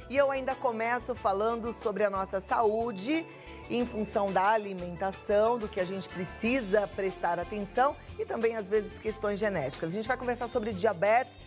E eu ainda começo falando sobre a nossa saúde em função da alimentação, do que a gente precisa prestar atenção e também, às vezes, questões genéticas. A gente vai conversar sobre diabetes,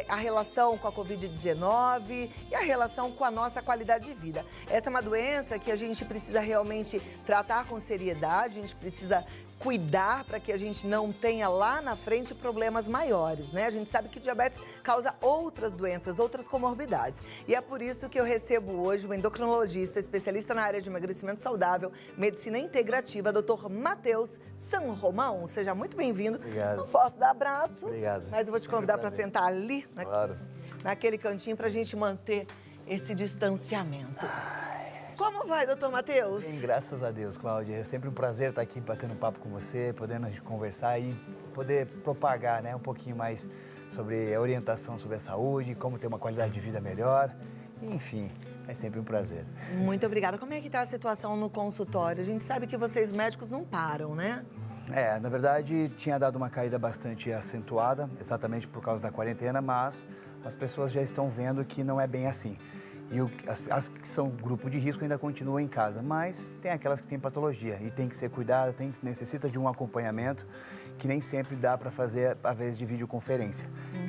a relação com a Covid-19 e a relação com a nossa qualidade de vida. Essa é uma doença que a gente precisa realmente tratar com seriedade, a gente precisa cuidar para que a gente não tenha lá na frente problemas maiores, né? A gente sabe que diabetes causa outras doenças, outras comorbidades. E é por isso que eu recebo hoje o endocrinologista, especialista na área de emagrecimento saudável, medicina integrativa, Dr. Matheus San Romão. Seja muito bem-vindo. Obrigado. Não posso dar abraço, Obrigado. mas eu vou te convidar para sentar ali, Claro. naquele cantinho, para a gente manter esse distanciamento. Como vai, doutor Matheus? Bem, graças a Deus, Cláudia. É sempre um prazer estar aqui batendo papo com você, podendo conversar e poder propagar, né, um pouquinho mais sobre a orientação sobre a saúde, como ter uma qualidade de vida melhor. Enfim, é sempre um prazer. Muito obrigada. Como é que está a situação no consultório? A gente sabe que vocês médicos não param, né? Na verdade, tinha dado uma caída bastante acentuada, exatamente por causa da quarentena, mas as pessoas já estão vendo que não é bem assim. E as que são grupo de risco ainda continuam em casa, mas tem aquelas que têm patologia e tem que ser cuidada, necessita de um acompanhamento que nem sempre dá para fazer através de videoconferência.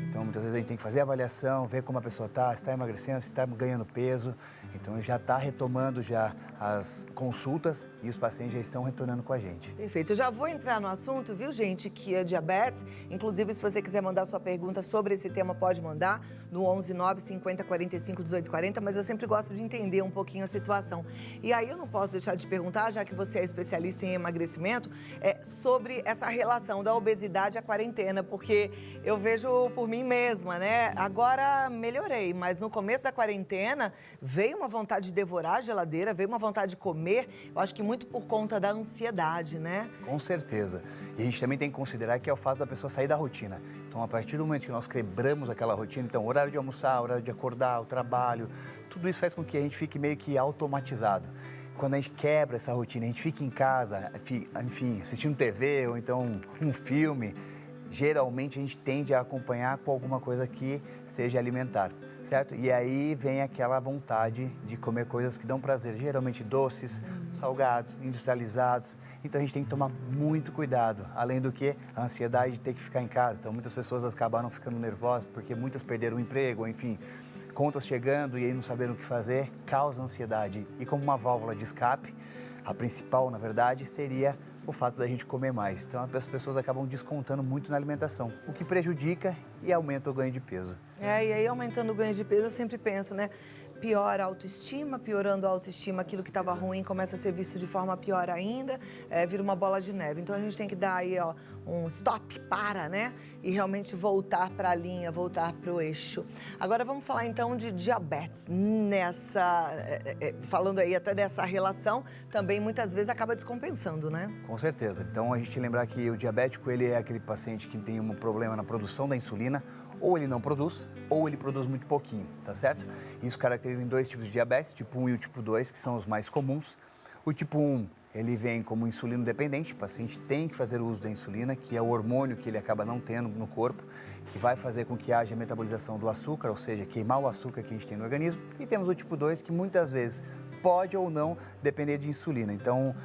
Então, muitas vezes a gente tem que fazer a avaliação, ver como a pessoa está, se está emagrecendo, se está ganhando peso. Então, já está retomando já as consultas e os pacientes já estão retornando com a gente. Perfeito. Eu já vou entrar no assunto, viu, gente, que é diabetes. Inclusive, se você quiser mandar sua pergunta sobre esse tema, pode mandar no 11 9 50 45 18 40, mas eu sempre gosto de entender um pouquinho a situação. E aí eu não posso deixar de perguntar, já que você é especialista em emagrecimento, sobre essa relação da obesidade à quarentena, porque eu vejo por mim mesma, né? Agora melhorei, mas no começo da quarentena veio uma vontade de devorar a geladeira, veio uma vontade de comer, eu acho que muito por conta da ansiedade, né? Com certeza. E a gente também tem que considerar que é o fato da pessoa sair da rotina. Então, a partir do momento que nós quebramos aquela rotina, então, horário de almoçar, horário de acordar, o trabalho, tudo isso faz com que a gente fique meio que automatizado. Quando a gente quebra essa rotina, a gente fica em casa, enfim, assistindo TV ou então um filme, geralmente a gente tende a acompanhar com alguma coisa que seja alimentar, certo? E aí vem aquela vontade de comer coisas que dão prazer, geralmente doces, salgados, industrializados. Então a gente tem que tomar muito cuidado, além do que a ansiedade de ter que ficar em casa. Então muitas pessoas acabaram ficando nervosas porque muitas perderam o emprego, ou, enfim, contas chegando e aí não sabendo o que fazer, causa ansiedade. E como uma válvula de escape, a principal, na verdade, seria o fato da gente comer mais. Então, as pessoas acabam descontando muito na alimentação, o que prejudica e aumenta o ganho de peso. E aí aumentando o ganho de peso, eu sempre penso, né? Piora a autoestima, piorando a autoestima, aquilo que estava ruim começa a ser visto de forma pior ainda, vira uma bola de neve. Então a gente tem que dar aí, ó, um stop, para, né? E realmente voltar para a linha, voltar para o eixo. Agora vamos falar então de diabetes. Falando aí até dessa relação, também muitas vezes acaba descompensando, né? Com certeza. Então a gente lembrar que o diabético, ele é aquele paciente que tem um problema na produção da insulina, ou ele não produz, ou ele produz muito pouquinho, tá certo? Isso caracteriza em dois tipos de diabetes, tipo 1 e o tipo 2, que são os mais comuns. O tipo 1, ele vem como insulino dependente, o paciente tem que fazer o uso da insulina, que é o hormônio que ele acaba não tendo no corpo, que vai fazer com que haja metabolização do açúcar, ou seja, queimar o açúcar que a gente tem no organismo. E temos o tipo 2, que muitas vezes pode ou não depender de insulina. Então,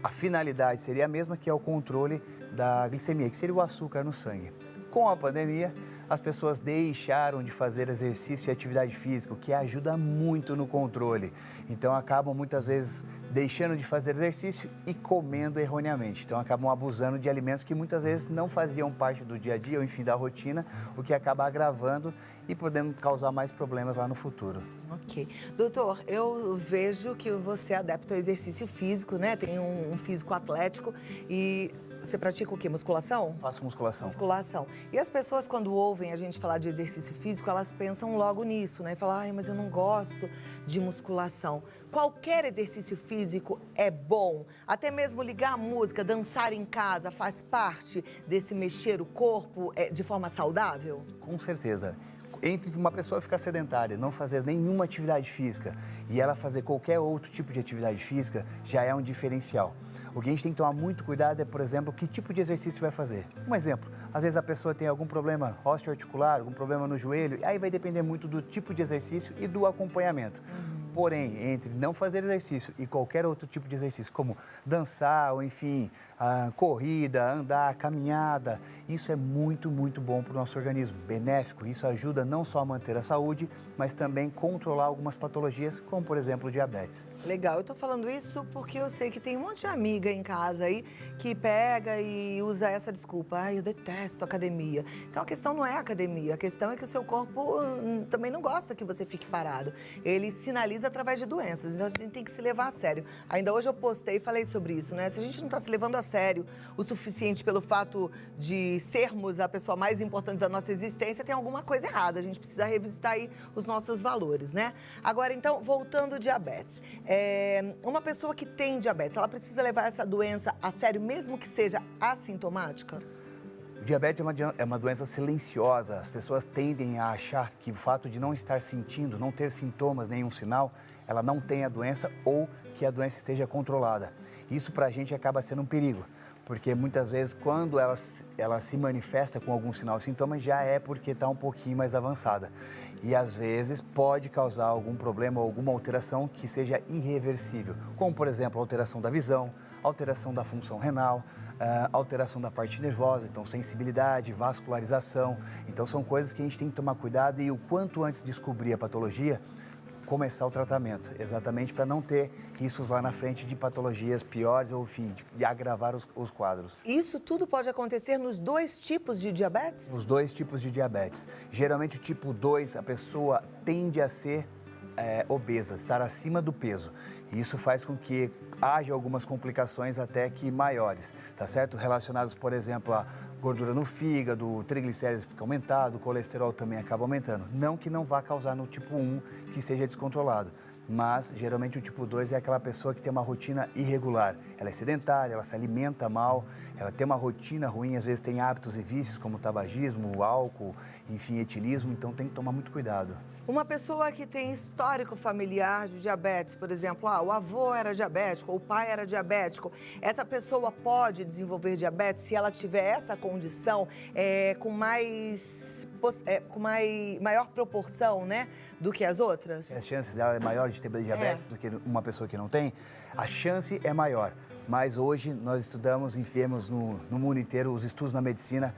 a finalidade seria a mesma, que é o controle da glicemia, que seria o açúcar no sangue. Com a pandemia, as pessoas deixaram de fazer exercício e atividade física, o que ajuda muito no controle. Então, acabam muitas vezes deixando de fazer exercício e comendo erroneamente. Então, acabam abusando de alimentos que muitas vezes não faziam parte do dia a dia, ou enfim, da rotina, o que acaba agravando e podendo causar mais problemas lá no futuro. Ok. Doutor, eu vejo que você é adepto ao exercício físico, né? Tem um físico atlético e você pratica o quê? Musculação? Faço musculação. Musculação. E as pessoas, quando ouvem a gente falar de exercício físico, elas pensam logo nisso, né? Falam, ai, mas eu não gosto de musculação. Qualquer exercício físico é bom. Até mesmo ligar a música, dançar em casa, faz parte desse mexer o corpo de forma saudável? Com certeza. Entre uma pessoa ficar sedentária, não fazer nenhuma atividade física e ela fazer qualquer outro tipo de atividade física, já é um diferencial. O que a gente tem que tomar muito cuidado é, por exemplo, que tipo de exercício vai fazer. Um exemplo, às vezes a pessoa tem algum problema osteoarticular, algum problema no joelho, aí vai depender muito do tipo de exercício e do acompanhamento. Porém, entre não fazer exercício e qualquer outro tipo de exercício, como dançar, ou enfim, corrida, andar, caminhada, isso é muito, muito bom para o nosso organismo, benéfico. Isso ajuda não só a manter a saúde, mas também controlar algumas patologias, como por exemplo o diabetes. Legal, eu tô falando isso porque eu sei que tem um monte de amiga em casa aí que pega e usa essa desculpa. Ai, eu detesto academia. Então a questão não é a academia, a questão é que o seu corpo também não gosta que você fique parado. Ele sinaliza através de doenças, então a gente tem que se levar a sério. Ainda hoje eu postei e falei sobre isso, né? Se a gente não tá se levando a sério o suficiente pelo fato de sermos a pessoa mais importante da nossa existência, tem alguma coisa errada. A gente precisa revisitar aí os nossos valores, né? Agora, então, voltando ao diabetes. Uma pessoa que tem diabetes, ela precisa levar essa doença a sério, mesmo que seja assintomática? O diabetes é uma doença silenciosa. As pessoas tendem a achar que o fato de não estar sentindo, não ter sintomas, nenhum sinal, ela não tem a doença ou que a doença esteja controlada. Isso para a gente acaba sendo um perigo, porque muitas vezes quando ela se manifesta com algum sinal e sintoma, já é porque está um pouquinho mais avançada. E às vezes pode causar algum problema ou alguma alteração que seja irreversível, como por exemplo alteração da visão, alteração da função renal, alteração da parte nervosa, então sensibilidade, vascularização. Então são coisas que a gente tem que tomar cuidado e o quanto antes de descobrir a patologia, começar o tratamento, exatamente para não ter riscos lá na frente de patologias piores ou, enfim, de agravar os quadros. Isso tudo pode acontecer nos dois tipos de diabetes? Os dois tipos de diabetes. Geralmente o tipo 2, a pessoa tende a ser obesa, estar acima do peso. E isso faz com que haja algumas complicações até que maiores, tá certo? Relacionadas, por exemplo, a gordura no fígado, o triglicéridos fica aumentado, o colesterol também acaba aumentando. Não que não vá causar no tipo 1 que seja descontrolado, mas geralmente o tipo 2 é aquela pessoa que tem uma rotina irregular. Ela é sedentária, ela se alimenta mal, ela tem uma rotina ruim, às vezes tem hábitos e vícios como o tabagismo, o álcool, enfim, etilismo, então tem que tomar muito cuidado. Uma pessoa que tem histórico familiar de diabetes, por exemplo, o avô era diabético ou o pai era diabético, essa pessoa pode desenvolver diabetes se ela tiver essa condição com maior proporção, né, do que as outras? As chances dela é maior de ter diabetes do que uma pessoa que não tem, a chance é maior. Mas hoje nós estudamos e vemos no mundo inteiro os estudos na medicina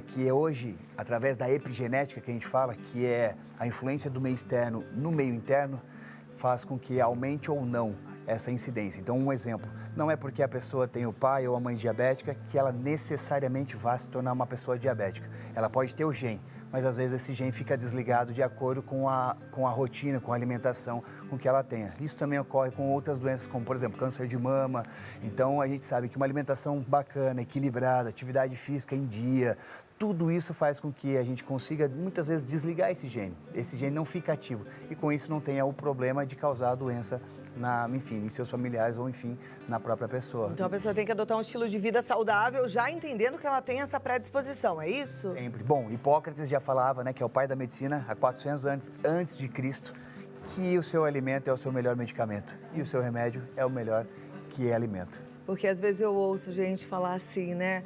que hoje, através da epigenética que a gente fala, que é a influência do meio externo no meio interno, faz com que aumente ou não essa incidência. Então, um exemplo, não é porque a pessoa tem o pai ou a mãe diabética que ela necessariamente vai se tornar uma pessoa diabética. Ela pode ter o gene, mas às vezes esse gene fica desligado de acordo com a rotina, com a alimentação, com que ela tenha. Isso também ocorre com outras doenças, como por exemplo, câncer de mama. Então, a gente sabe que uma alimentação bacana, equilibrada, atividade física em dia, tudo isso faz com que a gente consiga, muitas vezes, desligar esse gene. Esse gene não fica ativo e, com isso, não tenha o problema de causar a doença, em seus familiares ou, enfim, na própria pessoa. Então, a pessoa tem que adotar um estilo de vida saudável, já entendendo que ela tem essa predisposição, é isso? Sempre. Bom, Hipócrates já falava, né, que é o pai da medicina, há 400 anos antes de Cristo, que o seu alimento é o seu melhor medicamento e o seu remédio é o melhor que é alimento. Porque às vezes eu ouço gente falar assim, né?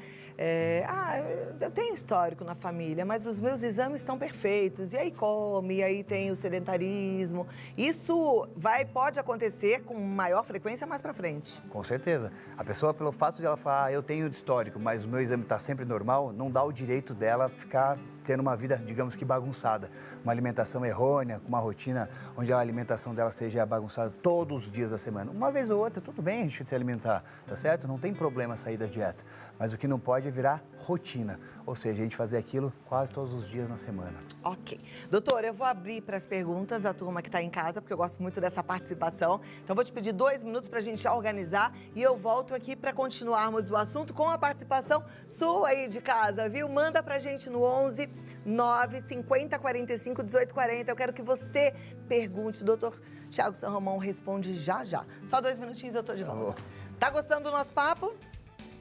Eu tenho histórico na família, mas os meus exames estão perfeitos. E aí come, e aí tem o sedentarismo. Isso pode acontecer com maior frequência mais pra frente. Com certeza. A pessoa, pelo fato de ela falar, eu tenho histórico, mas o meu exame está sempre normal, não dá o direito dela ficar tendo uma vida, digamos que bagunçada. Uma alimentação errônea, com uma rotina onde a alimentação dela seja bagunçada todos os dias da semana. Uma vez ou outra, tudo bem a gente se alimentar, tá certo? Não tem problema sair da dieta. Mas o que não pode é virar rotina. Ou seja, a gente fazer aquilo quase todos os dias na semana. Ok. Doutora, eu vou abrir para as perguntas da turma que está em casa, porque eu gosto muito dessa participação. Então, vou te pedir 2 minutos para a gente já organizar e eu volto aqui para continuarmos o assunto com a participação sua aí de casa, viu? Manda para a gente no 11 9 50 45 18 40. Eu quero que você pergunte. O doutor Thiago San Romão responde já já. Só 2 minutinhos eu tô de volta. Tá gostando do nosso papo?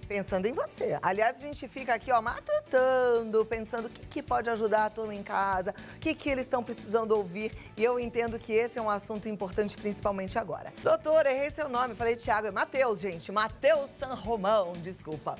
Pensando em você. Aliás, a gente fica aqui, ó, matutando, pensando o que pode ajudar a turma em casa, o que eles estão precisando ouvir. E eu entendo que esse é um assunto importante, principalmente agora. Doutor, errei seu nome, falei Thiago, é Matheus, gente. Matheus San Romão, desculpa.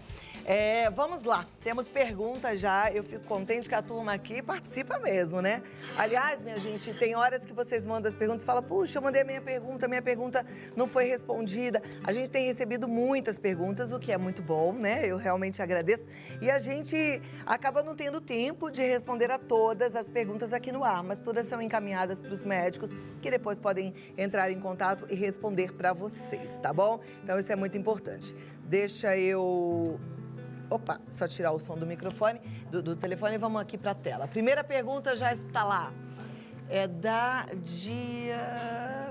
Vamos lá, temos perguntas já, eu fico contente que a turma aqui participa mesmo, né? Aliás, minha gente, tem horas que vocês mandam as perguntas e falam, puxa, eu mandei a minha pergunta não foi respondida. A gente tem recebido muitas perguntas, o que é muito bom, né? Eu realmente agradeço. E a gente acaba não tendo tempo de responder a todas as perguntas aqui no ar, mas todas são encaminhadas para os médicos, que depois podem entrar em contato e responder para vocês, tá bom? Então isso é muito importante. Deixa eu... Opa, só tirar o som do microfone, do telefone e vamos aqui para a tela. A primeira pergunta já está lá. É da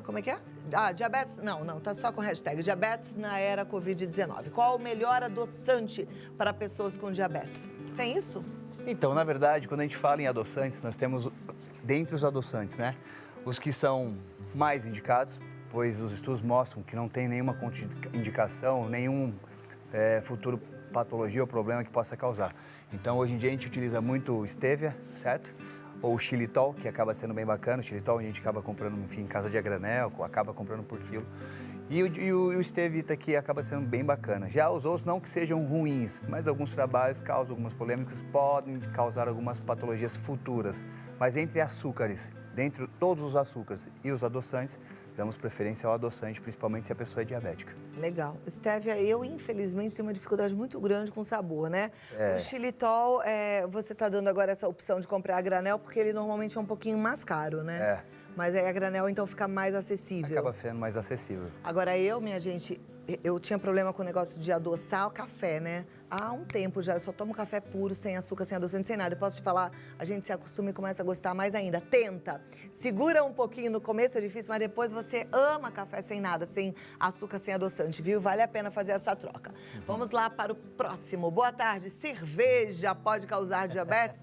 Como é que é? Diabetes... Não, tá só com hashtag. Diabetes na era Covid-19. Qual o melhor adoçante para pessoas com diabetes? Tem isso? Então, na verdade, quando a gente fala em adoçantes, nós temos, dentre os adoçantes, né? Os que são mais indicados, pois os estudos mostram que não tem nenhuma contraindicação, nenhum futuro patologia ou problema que possa causar. Então, hoje em dia, a gente utiliza muito stevia, certo? Ou o xilitol, que acaba sendo bem bacana. O xilitol a gente acaba comprando, enfim, em casa de a granel, acaba comprando por quilo. E o stevia aqui acaba sendo bem bacana. Já os outros, não que sejam ruins, mas alguns trabalhos causam algumas polêmicas, podem causar algumas patologias futuras. Mas entre açúcares, dentre todos os açúcares e os adoçantes, damos preferência ao adoçante, principalmente se a pessoa é diabética. Legal. Stevia, eu infelizmente tenho uma dificuldade muito grande com sabor, né? O xilitol, você está dando agora essa opção de comprar a granel, porque ele normalmente é um pouquinho mais caro, né? Mas aí a granel, então, fica mais acessível. Acaba sendo mais acessível. Agora minha gente, eu tinha problema com o negócio de adoçar o café, né? Há um tempo já, eu só tomo café puro, sem açúcar, sem adoçante, sem nada. Eu posso te falar, a gente se acostuma e começa a gostar mais ainda. Tenta, segura um pouquinho, no começo é difícil, mas depois você ama café sem nada, sem açúcar, sem adoçante, viu? Vale a pena fazer essa troca. Vamos lá para o próximo. Boa tarde, cerveja pode causar diabetes?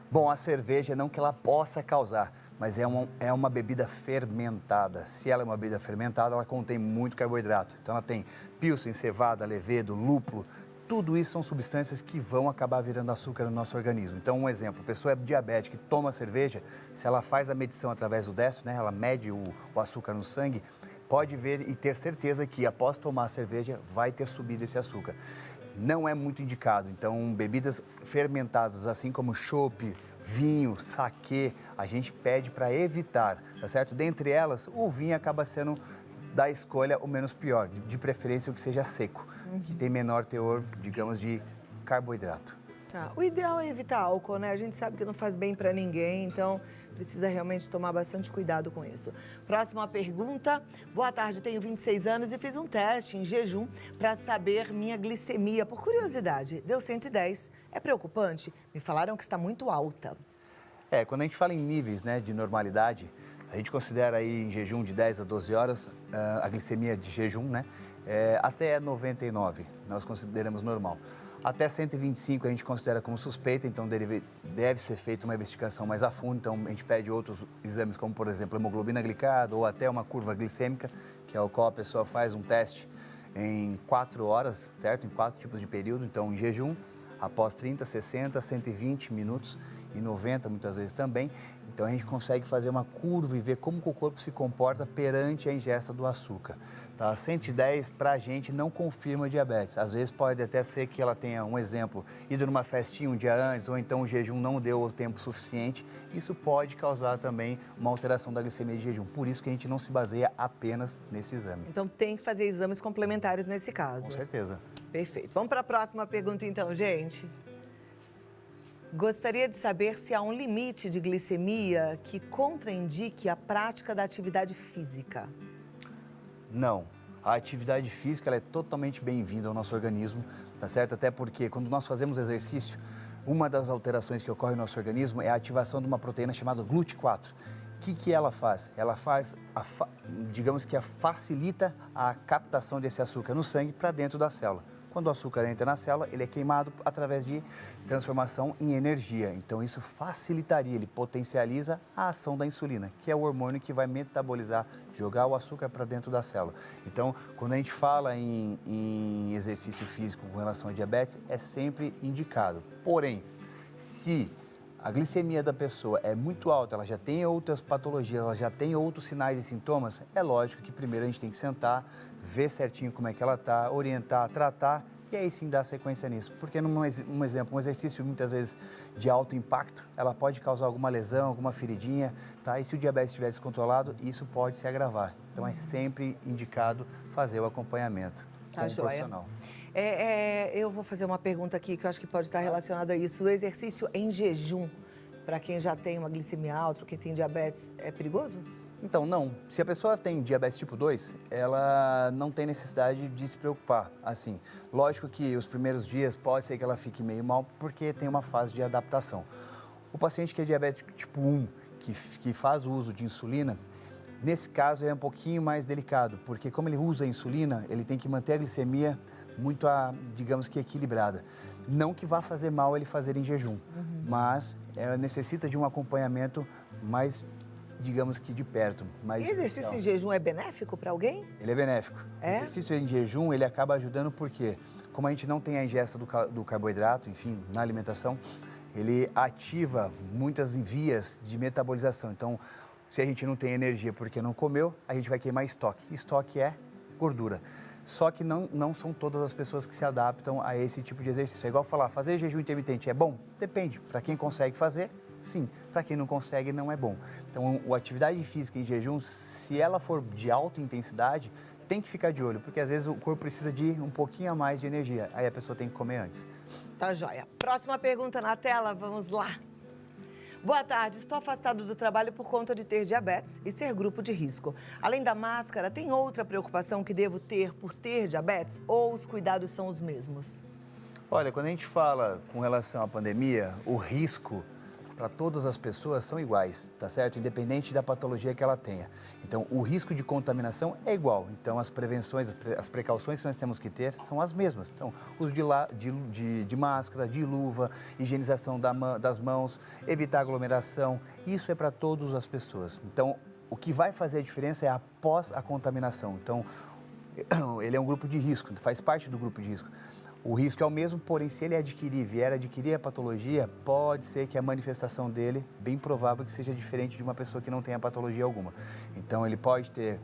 Bom, a cerveja, não que ela possa causar, mas é uma bebida fermentada. Se ela é uma bebida fermentada, ela contém muito carboidrato. Então, ela tem pilsen, cevada, levedo, lúpulo. Tudo isso são substâncias que vão acabar virando açúcar no nosso organismo. Então, um exemplo, a pessoa é diabética e toma cerveja, se ela faz a medição através do destro, né, ela mede o açúcar no sangue, pode ver e ter certeza que após tomar a cerveja vai ter subido esse açúcar. Não é muito indicado. Então, bebidas fermentadas, assim como chopp, vinho, saquê, a gente pede para evitar, tá certo? Dentre elas, o vinho acaba sendo da escolha o menos pior, de preferência o que seja seco, que tem menor teor, digamos, de carboidrato. Tá. O ideal é evitar álcool, né? A gente sabe que não faz bem para ninguém, então precisa realmente tomar bastante cuidado com isso. Próxima pergunta. Boa tarde, tenho 26 anos e fiz um teste em jejum para saber minha glicemia. Por curiosidade, deu 110. É preocupante? Me falaram que está muito alta. Quando a gente fala em níveis, né, de normalidade, a gente considera aí em jejum de 10 a 12 horas a glicemia de jejum, né, até 99, nós consideramos normal. Até 125 a gente considera como suspeita, então deve ser feita uma investigação mais a fundo. Então a gente pede outros exames, como por exemplo hemoglobina glicada ou até uma curva glicêmica, que é o qual a pessoa faz um teste em 4 horas, certo? Em 4 tipos de período, então em jejum, após 30, 60, 120 minutos e 90 muitas vezes também. Então a gente consegue fazer uma curva e ver como que o corpo se comporta perante a ingesta do açúcar. Tá? 110 para a gente não confirma diabetes. Às vezes pode até ser que ela tenha, um exemplo, ido numa festinha um dia antes ou então o jejum não deu o tempo suficiente. Isso pode causar também uma alteração da glicemia de jejum. Por isso que a gente não se baseia apenas nesse exame. Então tem que fazer exames complementares nesse caso. Com certeza. Perfeito. Vamos para a próxima pergunta então, gente. Gostaria de saber se há um limite de glicemia que contraindique a prática da atividade física. Não. A atividade física ela é totalmente bem-vinda ao nosso organismo, tá certo? Até porque quando nós fazemos exercício, uma das alterações que ocorre no nosso organismo é a ativação de uma proteína chamada GLUT4. O que ela faz? Ela faz, digamos que facilita a captação desse açúcar no sangue para dentro da célula. Quando o açúcar entra na célula, ele é queimado através de transformação em energia. Então, isso facilitaria, ele potencializa a ação da insulina, que é o hormônio que vai metabolizar, jogar o açúcar para dentro da célula. Então, quando a gente fala em exercício físico com relação a diabetes, é sempre indicado. Porém, se a glicemia da pessoa é muito alta, ela já tem outras patologias, ela já tem outros sinais e sintomas, é lógico que primeiro a gente tem que sentar, ver certinho como é que ela está, orientar, tratar e aí sim dar sequência nisso. Porque, um exercício muitas vezes de alto impacto, ela pode causar alguma lesão, alguma feridinha, tá? E se o diabetes estiver descontrolado, isso pode se agravar. Então é sempre indicado fazer o acompanhamento com um profissional. Eu vou fazer uma pergunta aqui que eu acho que pode estar relacionada a isso. O exercício em jejum, para quem já tem uma glicemia alta, ou quem tem diabetes, é perigoso? Então, não. Se a pessoa tem diabetes tipo 2, ela não tem necessidade de se preocupar. Assim, lógico que os primeiros dias pode ser que ela fique meio mal, porque tem uma fase de adaptação. O paciente que é diabético tipo 1, que faz o uso de insulina, nesse caso é um pouquinho mais delicado, porque como ele usa a insulina, ele tem que manter a glicemia muito, digamos que, equilibrada. Não que vá fazer mal ele fazer em jejum, mas ela necessita de um acompanhamento mais, digamos que, de perto. Mais exercício em jejum é benéfico para alguém? Ele é benéfico. É? O exercício em jejum, ele acaba ajudando porque, como a gente não tem a ingesta do carboidrato, enfim, na alimentação, ele ativa muitas vias de metabolização. Então, se a gente não tem energia porque não comeu, a gente vai queimar estoque. Estoque é gordura. Só que não são todas as pessoas que se adaptam a esse tipo de exercício. É igual falar, fazer jejum intermitente é bom? Depende. Para quem consegue fazer, sim. Para quem não consegue, não é bom. Então, a atividade física em jejum, se ela for de alta intensidade, tem que ficar de olho, porque às vezes o corpo precisa de um pouquinho a mais de energia. Aí a pessoa tem que comer antes. Tá joia. Próxima pergunta na tela, vamos lá. Boa tarde, estou afastado do trabalho por conta de ter diabetes e ser grupo de risco. Além da máscara, tem outra preocupação que devo ter por ter diabetes ou os cuidados são os mesmos? Olha, quando a gente fala com relação à pandemia, o risco para todas as pessoas são iguais, tá certo? Independente da patologia que ela tenha. Então, o risco de contaminação é igual. Então, as prevenções, as precauções que nós temos que ter são as mesmas. Então, uso de máscara, de luva, higienização das mãos, evitar aglomeração. Isso é para todas as pessoas. Então, o que vai fazer a diferença é após a contaminação. Então, ele é um grupo de risco, faz parte do grupo de risco. O risco é o mesmo, porém, se ele vier adquirir a patologia, pode ser que a manifestação dele, bem provável que seja diferente de uma pessoa que não tenha patologia alguma. Então, ele pode ter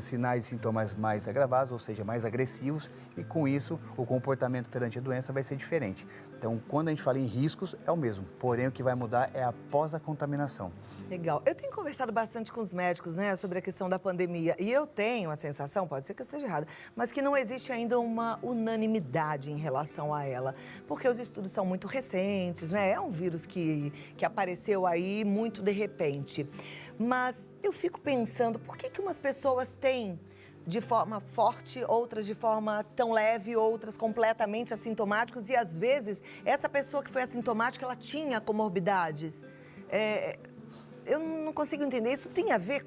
sinais e sintomas mais agravados, ou seja, mais agressivos, e com isso, o comportamento perante a doença vai ser diferente. Então, quando a gente fala em riscos, é o mesmo, porém, o que vai mudar é após a contaminação. Legal. Eu tenho conversado bastante com os médicos, né, sobre a questão da pandemia, e eu tenho a sensação, pode ser que eu esteja errada, mas que não existe ainda uma unanimidade em relação a ela, porque os estudos são muito recentes, né, é um vírus que apareceu aí muito de repente. Mas eu fico pensando, por que umas pessoas têm de forma forte, outras de forma tão leve, outras completamente assintomáticas, e às vezes essa pessoa que foi assintomática, ela tinha comorbidades. Eu não consigo entender, isso tem a ver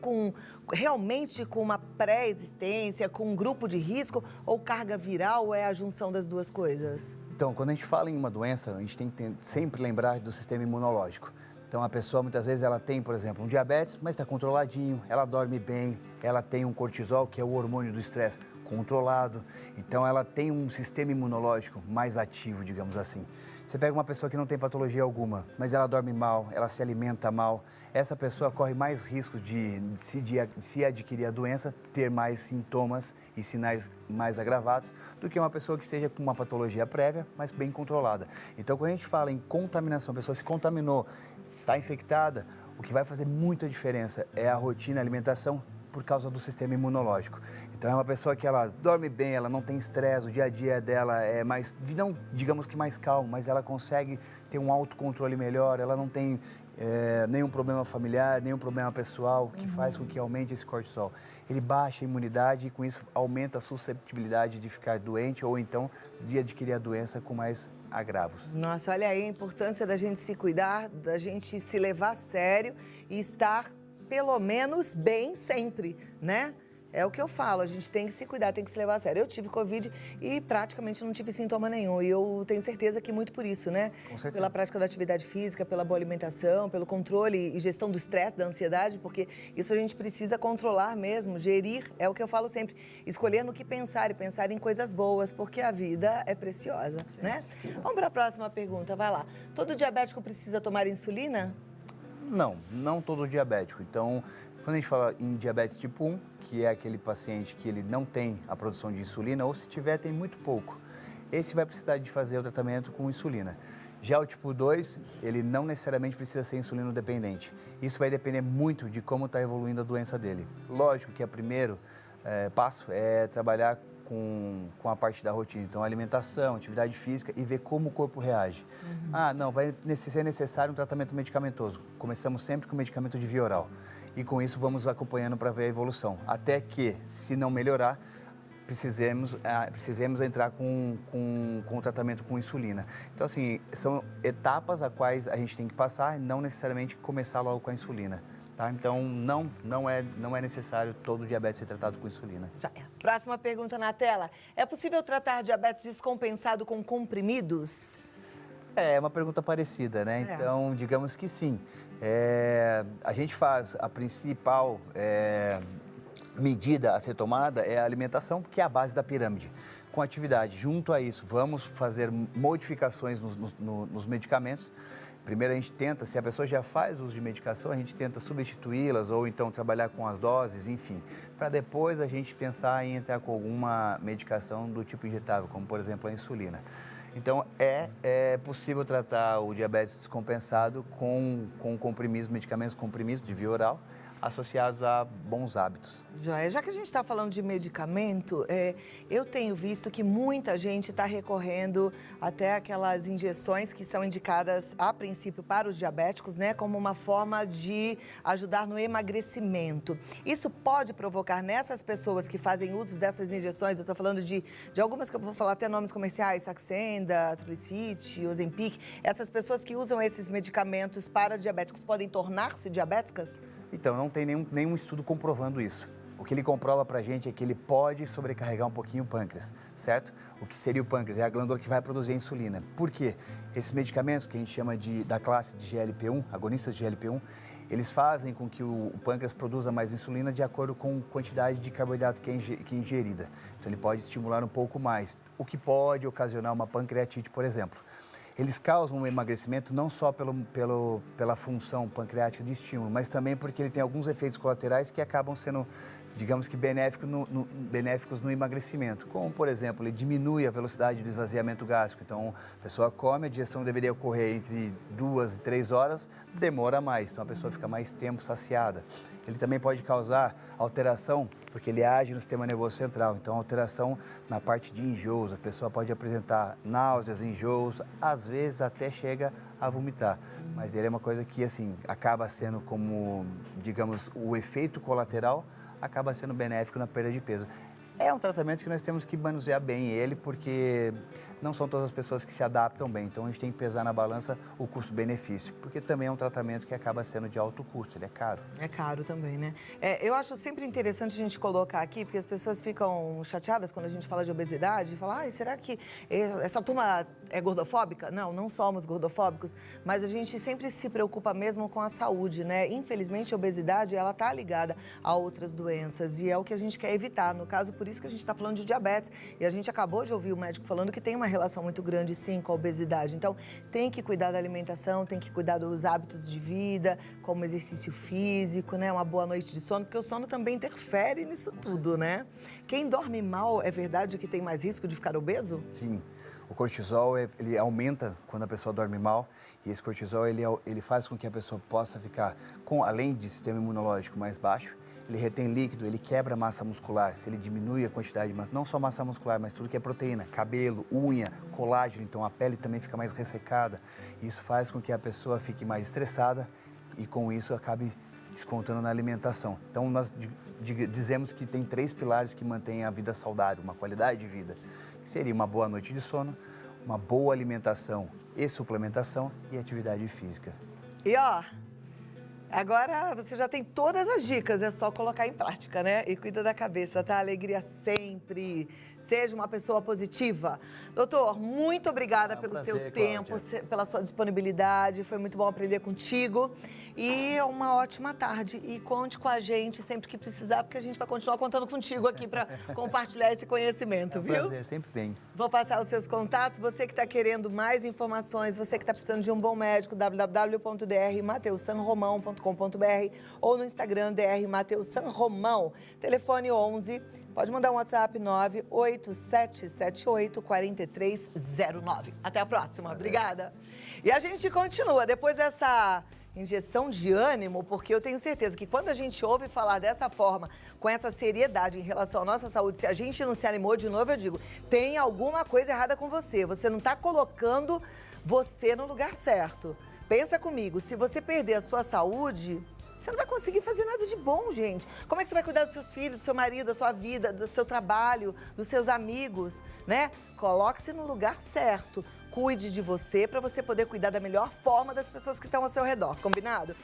realmente com uma pré-existência, com um grupo de risco, ou carga viral, ou é a junção das duas coisas? Então, quando a gente fala em uma doença, a gente tem que sempre lembrar do sistema imunológico. Então, a pessoa, muitas vezes, ela tem, por exemplo, um diabetes, mas está controladinho, ela dorme bem, ela tem um cortisol, que é o hormônio do estresse, controlado. Então, ela tem um sistema imunológico mais ativo, digamos assim. Você pega uma pessoa que não tem patologia alguma, mas ela dorme mal, ela se alimenta mal, essa pessoa corre mais risco de se adquirir a doença, ter mais sintomas e sinais mais agravados, do que uma pessoa que esteja com uma patologia prévia, mas bem controlada. Então, quando a gente fala em contaminação, a pessoa se contaminou, está infectada, o que vai fazer muita diferença é a rotina, a alimentação, por causa do sistema imunológico. Então, é uma pessoa que ela dorme bem, ela não tem estresse, o dia a dia dela é mais, não digamos que mais calmo, mas ela consegue ter um autocontrole melhor, ela não tem nenhum problema familiar, nenhum problema pessoal, que faz com que aumente esse cortisol. Ele baixa a imunidade e, com isso, aumenta a susceptibilidade de ficar doente ou, então, de adquirir a doença com mais agravos. Nossa, olha aí a importância da gente se cuidar, da gente se levar a sério e estar, pelo menos, bem sempre, né? É o que eu falo, a gente tem que se cuidar, tem que se levar a sério. Eu tive Covid e praticamente não tive sintoma nenhum. E eu tenho certeza que muito por isso, né? Com certeza. Pela prática da atividade física, pela boa alimentação, pelo controle e gestão do estresse, da ansiedade, porque isso a gente precisa controlar mesmo, gerir. É o que eu falo sempre, escolher no que pensar e pensar em coisas boas, porque a vida é preciosa, né? Vamos para a próxima pergunta, vai lá. Todo diabético precisa tomar insulina? Não todo diabético. Então, quando a gente fala em diabetes tipo 1, que é aquele paciente que ele não tem a produção de insulina, ou se tiver, tem muito pouco, esse vai precisar de fazer o tratamento com insulina. Já o tipo 2, ele não necessariamente precisa ser insulino dependente. Isso vai depender muito de como está evoluindo a doença dele. Lógico que o primeiro passo é trabalhar com a parte da rotina, então alimentação, atividade física e ver como o corpo reage. Não, vai ser necessário um tratamento medicamentoso. Começamos sempre com medicamento de via oral e com isso vamos acompanhando para ver a evolução. Até que, se não melhorar, precisemos entrar com o tratamento com insulina. Então, assim, são etapas a quais a gente tem que passar e não necessariamente começar logo com a insulina. Tá? Então, não é necessário todo diabetes ser tratado com insulina. Já é. Próxima pergunta na tela. É possível tratar diabetes descompensado com comprimidos? É uma pergunta parecida, né? Então, digamos que sim. A gente faz a principal medida a ser tomada é a alimentação, que é a base da pirâmide. Com atividade, junto a isso, vamos fazer modificações nos medicamentos. Primeiro a gente tenta, se a pessoa já faz uso de medicação, a gente tenta substituí-las ou então trabalhar com as doses, enfim, para depois a gente pensar em entrar com alguma medicação do tipo injetável, como por exemplo a insulina. Então é possível tratar o diabetes descompensado com comprimidos, medicamentos comprimidos de via oral, associados a bons hábitos. Joia, já que a gente está falando de medicamento, eu tenho visto que muita gente está recorrendo até aquelas injeções que são indicadas a princípio para os diabéticos, né, como uma forma de ajudar no emagrecimento. Isso pode provocar nessas pessoas que fazem uso dessas injeções, eu estou falando de algumas que eu vou falar até nomes comerciais, Saxenda, Trulicity, Ozempic, essas pessoas que usam esses medicamentos para diabéticos podem tornar-se diabéticas? Então, não tem nenhum estudo comprovando isso. O que ele comprova pra gente é que ele pode sobrecarregar um pouquinho o pâncreas, certo? O que seria o pâncreas? É a glândula que vai produzir a insulina. Por quê? Esses medicamentos que a gente chama da classe de GLP-1, agonistas de GLP-1, eles fazem com que o pâncreas produza mais insulina de acordo com a quantidade de carboidrato que é ingerida. Então, ele pode estimular um pouco mais, o que pode ocasionar uma pancreatite, por exemplo. Eles causam um emagrecimento não só pela função pancreática de estímulo, mas também porque ele tem alguns efeitos colaterais que acabam sendo, digamos que, benéficos no emagrecimento. Como, por exemplo, ele diminui a velocidade do esvaziamento gástrico. Então, a pessoa come, a digestão deveria ocorrer entre 2 e 3 horas, demora mais. Então, a pessoa fica mais tempo saciada. Ele também pode causar alteração, porque ele age no sistema nervoso central. Então, alteração na parte de enjoos. A pessoa pode apresentar náuseas, enjoos, às vezes até chega a vomitar. Mas ele é uma coisa que, assim, acaba sendo como, digamos, o efeito colateral acaba sendo benéfico na perda de peso. É um tratamento que nós temos que manusear bem ele, porque não são todas as pessoas que se adaptam bem. Então, a gente tem que pesar na balança o custo-benefício, porque também é um tratamento que acaba sendo de alto custo, ele é caro. É caro também, né? Eu acho sempre interessante a gente colocar aqui, porque as pessoas ficam chateadas quando a gente fala de obesidade, e falam, será que essa turma é gordofóbica? Não, não somos gordofóbicos, mas a gente sempre se preocupa mesmo com a saúde, né? Infelizmente, a obesidade, ela tá ligada a outras doenças e é o que a gente quer evitar. No caso, por isso que a gente está falando de diabetes. E a gente acabou de ouvir o médico falando que tem uma relação muito grande, sim, com a obesidade. Então, tem que cuidar da alimentação, tem que cuidar dos hábitos de vida, como exercício físico, né? Uma boa noite de sono, porque o sono também interfere nisso tudo, né? Quem dorme mal, é verdade que tem mais risco de ficar obeso? Sim. O cortisol, ele aumenta quando a pessoa dorme mal. E esse cortisol, ele faz com que a pessoa possa ficar, além de sistema imunológico mais baixo, ele retém líquido, ele quebra a massa muscular. Se ele diminui a quantidade de massa, não só massa muscular, mas tudo que é proteína, cabelo, unha, colágeno, então a pele também fica mais ressecada. Isso faz com que a pessoa fique mais estressada e com isso acabe descontando na alimentação. Então nós dizemos que tem 3 pilares que mantêm a vida saudável, uma qualidade de vida, que seria uma boa noite de sono, uma boa alimentação e suplementação e atividade física. E Agora você já tem todas as dicas, é só colocar em prática, né? E cuida da cabeça, tá? Alegria sempre. Seja uma pessoa positiva. Doutor, muito obrigada pelo prazer, seu tempo, Cláudia. pela sua disponibilidade. Foi muito bom aprender contigo. E uma ótima tarde. E conte com a gente sempre que precisar, porque a gente vai continuar contando contigo aqui para compartilhar esse conhecimento, viu? Prazer, sempre bem. Vou passar os seus contatos. Você que está querendo mais informações, você que está precisando de um bom médico, www.drmateusanromão.com.br ou no Instagram, drmateusanromão. Telefone 11, pode mandar um WhatsApp 987784309. Até a próxima. Obrigada. E a gente continua. Depois dessa injeção de ânimo, porque eu tenho certeza que quando a gente ouve falar dessa forma, com essa seriedade em relação à nossa saúde, se a gente não se animou de novo, eu digo, tem alguma coisa errada com você. Você não está colocando você no lugar certo. Pensa comigo, se você perder a sua saúde, você não vai conseguir fazer nada de bom, gente. Como é que você vai cuidar dos seus filhos, do seu marido, da sua vida, do seu trabalho, dos seus amigos, né? Coloque-se no lugar certo. Cuide de você para você poder cuidar da melhor forma das pessoas que estão ao seu redor, combinado?